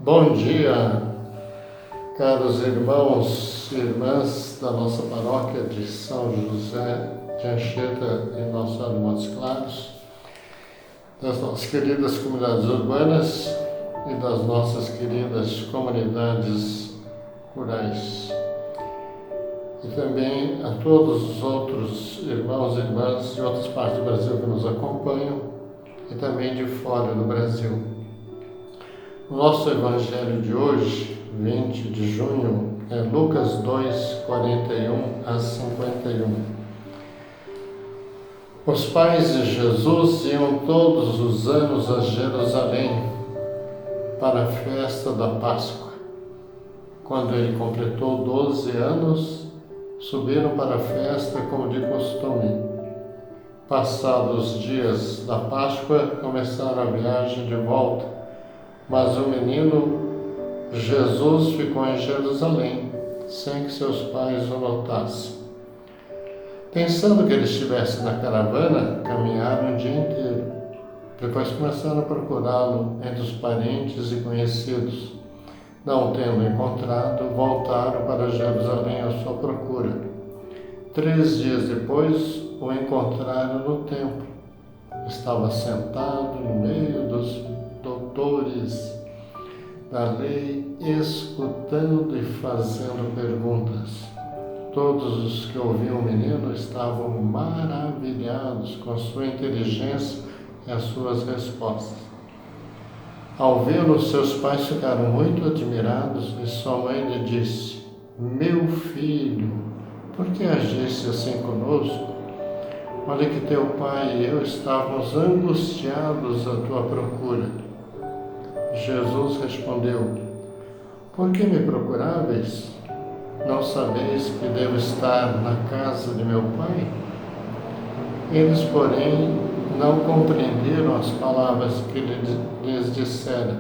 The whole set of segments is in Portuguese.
Bom dia, caros irmãos e irmãs da nossa paróquia de São José de Anchieta e Nossa Senhora de Montes Claros, das nossas queridas comunidades urbanas e das nossas queridas comunidades rurais. E também a todos os outros irmãos e irmãs de outras partes do Brasil que nos acompanham e também de fora do Brasil. O nosso evangelho de hoje, 20 de junho, é Lucas 2, 41 a 51. Os pais de Jesus iam todos os anos a Jerusalém para a festa da Páscoa. Quando ele completou 12 anos, subiram para a festa como de costume. Passados os dias da Páscoa, começaram a viagem de volta. Mas o menino Jesus ficou em Jerusalém, sem que seus pais o notassem. Pensando que ele estivesse na caravana, caminharam o dia inteiro. Depois começaram a procurá-lo entre os parentes e conhecidos. Não tendo encontrado, voltaram para Jerusalém à sua procura. 3 dias depois, o encontraram no templo. Estava sentado no meio dos doutores da lei, escutando e fazendo perguntas. Todos os que ouviam o menino estavam maravilhados com a sua inteligência e as suas respostas. Ao vê-lo, seus pais ficaram muito admirados e sua mãe lhe disse: "Meu filho, por que agiste assim conosco? Olha que teu pai e eu estávamos angustiados à tua procura." Jesus respondeu: "Por que me procuráveis? Não sabeis que devo estar na casa de meu pai?" Eles, porém, não compreenderam as palavras que lhes dissera.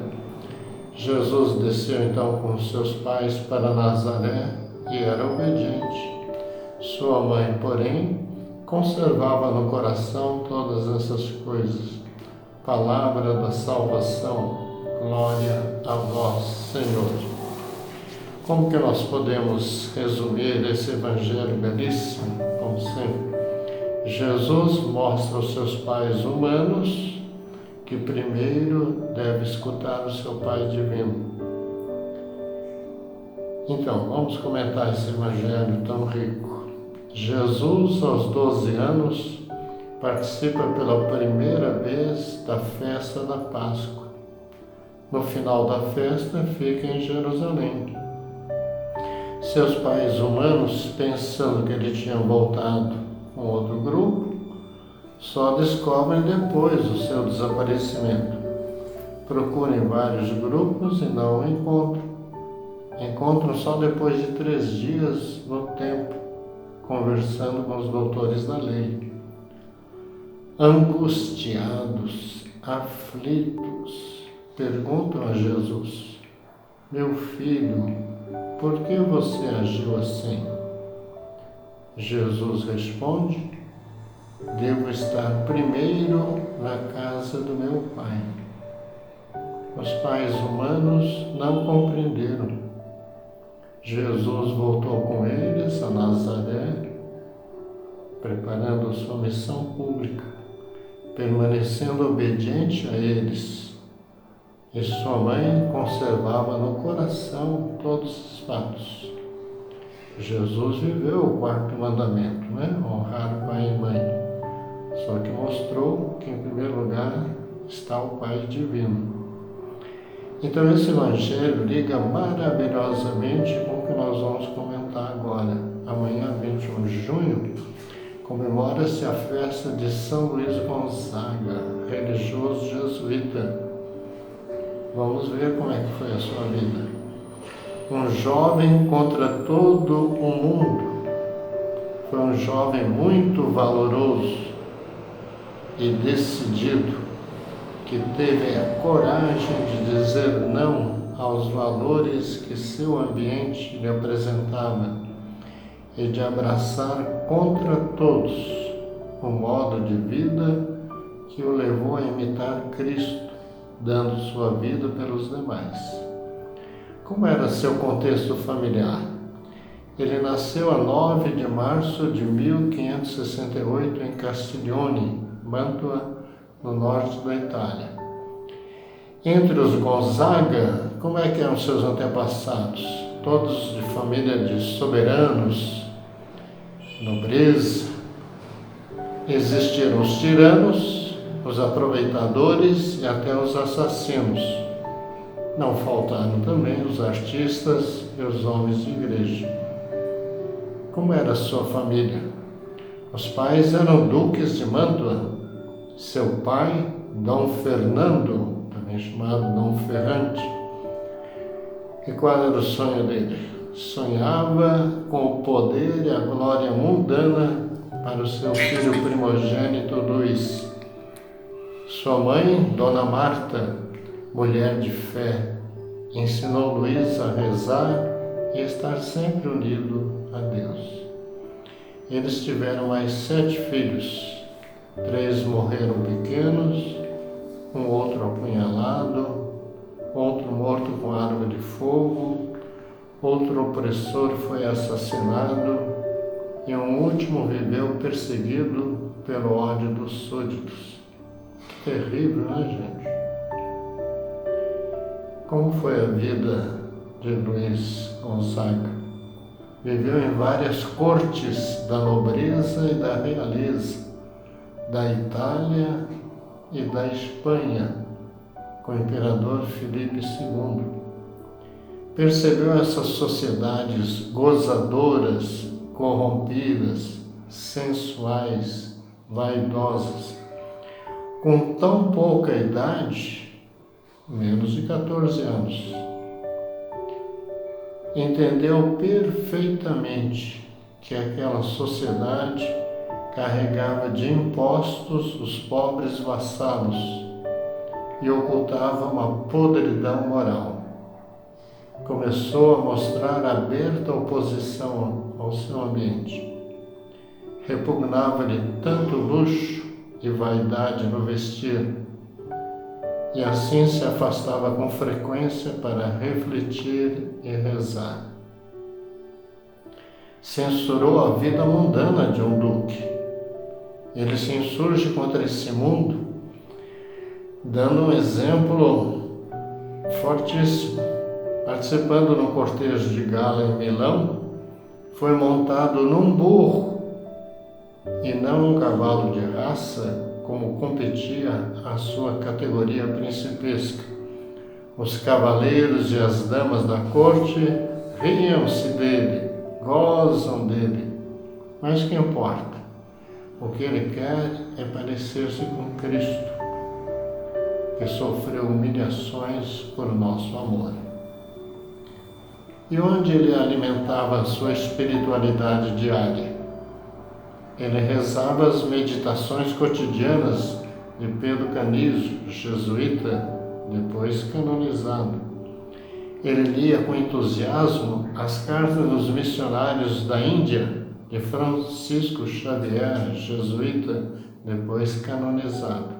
Jesus desceu então com seus pais para Nazaré e era obediente. Sua mãe, porém, conservava no coração todas essas coisas. Palavra da salvação. Glória a vós, Senhor. Como que nós podemos resumir esse evangelho belíssimo? Como sempre, Jesus mostra aos seus pais humanos que primeiro deve escutar o seu Pai divino. Então, vamos comentar esse evangelho tão rico. Jesus, aos 12 anos, participa pela primeira vez da festa da Páscoa. No final da festa, fica em Jerusalém. Seus pais humanos, pensando que ele tinha voltado com outro grupo, só descobrem depois o seu desaparecimento. Procuram em vários grupos e não o encontram. Encontram só depois de 3 dias no templo, conversando com os doutores da lei. Angustiados, aflitos, perguntam a Jesus: "Meu filho, por que você agiu assim?" Jesus responde: "Devo estar primeiro na casa do meu Pai." Os pais humanos não compreenderam. Jesus voltou com eles a Nazaré, preparando sua missão pública, permanecendo obediente a eles. E sua mãe conservava no coração todos os fatos. Jesus viveu o 4º mandamento, honrar pai e mãe. Só que mostrou que em primeiro lugar está o Pai divino. Então esse evangelho liga maravilhosamente com o que nós vamos comentar agora. Amanhã, 21 de junho, comemora-se a festa de São Luís Gonzaga, religioso jesuíta. Vamos ver como é que foi a sua vida. Um jovem contra todo o mundo. Foi um jovem muito valoroso e decidido, que teve a coragem de dizer não aos valores que seu ambiente lhe apresentava e de abraçar contra todos o modo de vida que o levou a imitar Cristo, dando sua vida pelos demais. Como era seu contexto familiar? Ele nasceu a 9 de março de 1568 em Castiglione, Mantua, no norte da Itália. Entre os Gonzaga, como é que eram seus antepassados? Todos de família de soberanos, nobreza. Existiram os tiranos, os aproveitadores e até os assassinos. Não faltaram também os artistas e os homens de igreja. Como era a sua família? Os pais eram duques de Mantua. Seu pai, Dom Fernando, também chamado Dom Ferrante. E qual era o sonho dele? Sonhava com o poder e a glória mundana para o seu filho primogênito Luís. Sua mãe, Dona Marta, mulher de fé, ensinou Luís a rezar e estar sempre unido a Deus. Eles tiveram mais 7 filhos. 3 morreram pequenos, um outro apunhalado, outro morto com arma de fogo, outro opressor foi assassinado e um último viveu perseguido pelo ódio dos súditos. Que terrível, né, gente? Como foi a vida de Luís Gonzaga? Viveu em várias cortes da nobreza e da realeza, da Itália e da Espanha, com o imperador Filipe II. Percebeu essas sociedades gozadoras, corrompidas, sensuais, vaidosas. Com tão pouca idade, menos de 14 anos, entendeu perfeitamente que aquela sociedade carregava de impostos os pobres vassalos e ocultava uma podridão moral. Começou a mostrar aberta oposição ao seu ambiente. Repugnava-lhe tanto luxo e vaidade no vestir, e assim se afastava com frequência para refletir e rezar. Censurou a vida mundana de um duque. Ele se insurge contra esse mundo, dando um exemplo fortíssimo. Participando num cortejo de gala em Milão, foi montado num burro e não num cavalo de raça, como competia a sua categoria principesca. Os cavaleiros e as damas da corte riam-se dele, gozam dele. Mas que importa? O que ele quer é parecer-se com Cristo, que sofreu humilhações por nosso amor. E onde ele alimentava a sua espiritualidade diária? Ele rezava as meditações cotidianas de Pedro Canizo, jesuíta, depois canonizado. Ele lia com entusiasmo as cartas dos missionários da Índia, de Francisco Xavier, jesuíta, depois canonizado.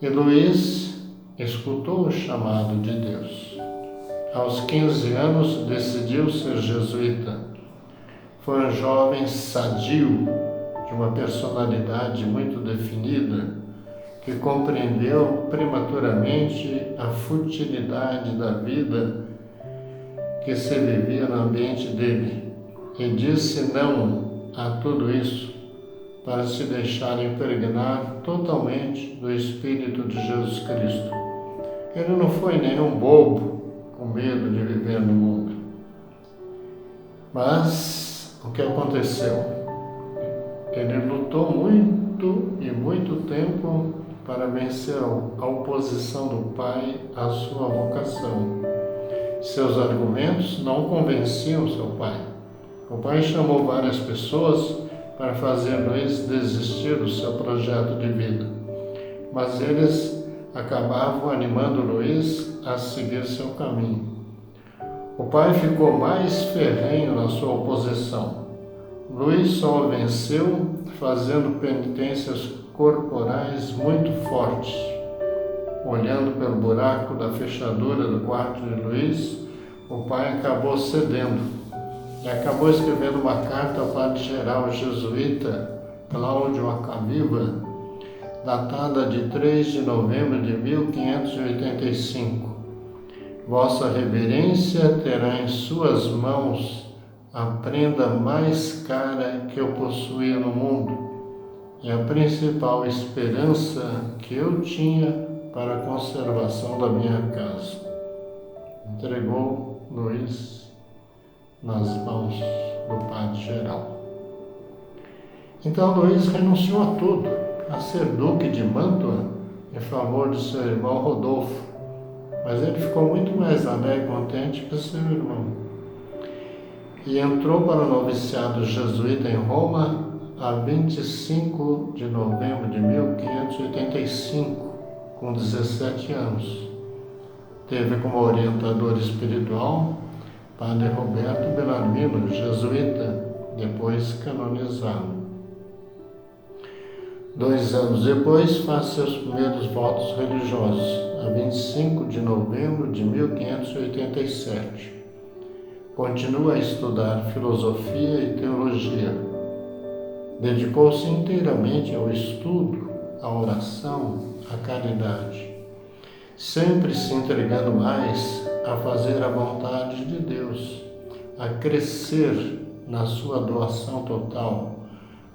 E Luís escutou o chamado de Deus. Aos 15 anos decidiu ser jesuíta. Foi um jovem sadio, de uma personalidade muito definida, que compreendeu prematuramente a futilidade da vida que se vivia no ambiente dele e disse não a tudo isso para se deixar impregnar totalmente do Espírito de Jesus Cristo. Ele não foi nenhum bobo com medo de viver no mundo. Mas o que aconteceu? Ele lutou muito e muito tempo para vencer a oposição do pai à sua vocação. Seus argumentos não convenciam seu pai. O pai chamou várias pessoas para fazer Luís desistir do seu projeto de vida, mas eles acabavam animando Luís a seguir seu caminho. O pai ficou mais ferrenho na sua oposição. Luís só o venceu fazendo penitências corporais muito fortes, olhando pelo buraco da fechadura do quarto de Luiz, o pai acabou cedendo e acabou escrevendo uma carta ao padre-geral jesuíta Cláudio Acaviva, datada de 3 de novembro de 1585. Vossa Reverência terá em suas mãos a prenda mais cara que eu possuía no mundo e a principal esperança que eu tinha para a conservação da minha casa. Entregou Luiz nas mãos do padre-geral. Então Luiz renunciou a tudo, a ser duque de Mantua em favor de seu irmão Rodolfo, mas ele ficou muito mais alegre e contente que seu irmão. E entrou para o noviciado jesuíta em Roma a 25 de novembro de 1585, com 17 anos. Teve como orientador espiritual Padre Roberto Bellarmino, jesuíta, depois canonizado. 2 anos depois, faz seus primeiros votos religiosos, a 25 de novembro de 1587. Continua a estudar filosofia e teologia. Dedicou-se inteiramente ao estudo, à oração, à caridade, sempre se entregando mais a fazer a vontade de Deus, a crescer na sua doação total,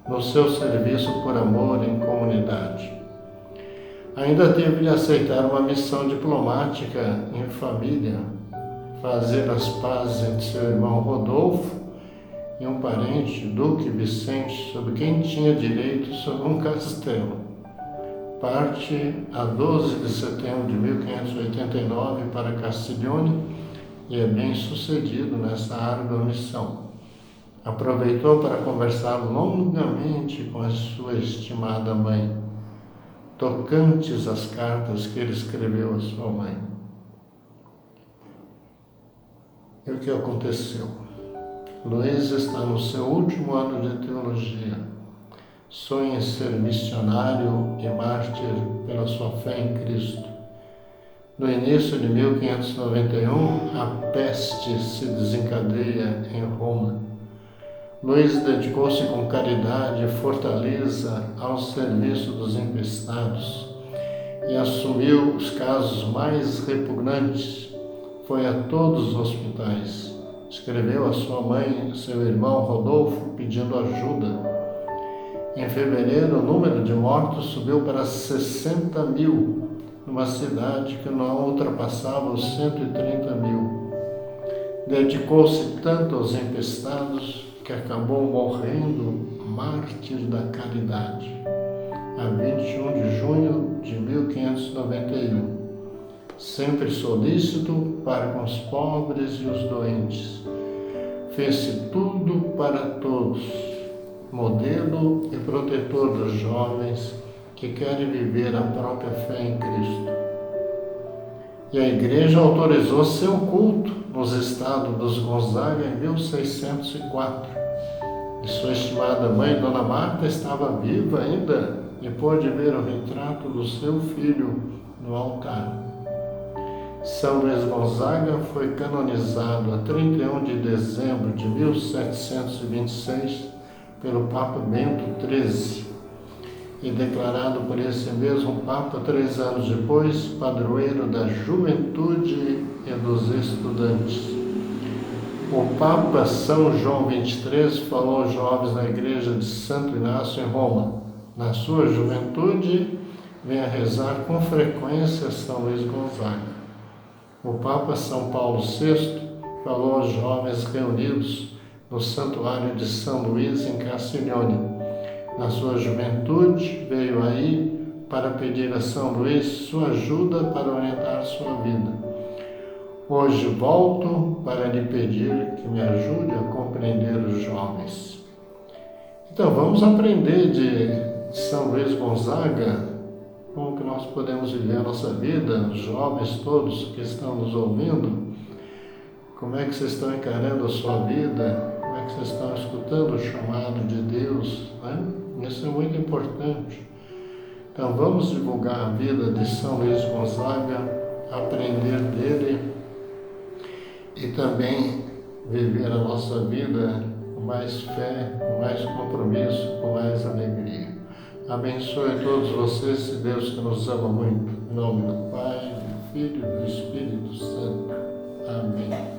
no seu serviço por amor em comunidade. Ainda teve de aceitar uma missão diplomática em família, fazer as pazes entre seu irmão Rodolfo e um parente, Duque Vicente, sobre quem tinha direito sobre um castelo. Parte a 12 de setembro de 1589 para Castiglione e é bem sucedido nessa árdua missão. Aproveitou para conversar longamente com a sua estimada mãe, tocantes as cartas que ele escreveu à sua mãe. E o que aconteceu? Luiz está no seu último ano de teologia. Sonha em ser missionário e mártir pela sua fé em Cristo. No início de 1591, a peste se desencadeia em Roma. Luiz dedicou-se com caridade e fortaleza ao serviço dos emprestados e assumiu os casos mais repugnantes. Foi a todos os hospitais. Escreveu a sua mãe e seu irmão Rodolfo pedindo ajuda. Em fevereiro, o número de mortos subiu para 60 mil, numa cidade que não ultrapassava os 130 mil. Dedicou-se tanto aos empestados que acabou morrendo mártir da caridade, a 21 de junho de 1591. Sempre solícito para com os pobres e os doentes. Fez-se tudo para todos, modelo e protetor dos jovens que querem viver a própria fé em Cristo. E a Igreja autorizou seu culto nos estados dos Gonzaga em 1604. E sua estimada mãe, Dona Marta, estava viva ainda e pôde ver o retrato do seu filho no altar. São Luís Gonzaga foi canonizado a 31 de dezembro de 1726 pelo Papa Bento XIII e declarado por esse mesmo Papa 3 anos depois padroeiro da juventude e dos estudantes. O Papa São João XXIII falou aos jovens na igreja de Santo Inácio em Roma: na sua juventude, venha rezar com frequência São Luís Gonzaga. O Papa São Paulo VI falou aos jovens reunidos no Santuário de São Luís em Castiglione. Na sua juventude, veio aí para pedir a São Luís sua ajuda para orientar sua vida. Hoje volto para lhe pedir que me ajude a compreender os jovens. Então, vamos aprender de São Luís Gonzaga, como que nós podemos viver a nossa vida, os jovens todos que estão nos ouvindo, como é que vocês estão encarando a sua vida, como é que vocês estão escutando o chamado de Deus, né? Isso é muito importante. Então vamos divulgar a vida de São Luís Gonzaga, aprender dele e também viver a nossa vida com mais fé, com mais compromisso, com mais alegria. Abençoe todos vocês, se Deus que nos ama muito. Em nome do Pai, do Filho e do Espírito Santo. Amém.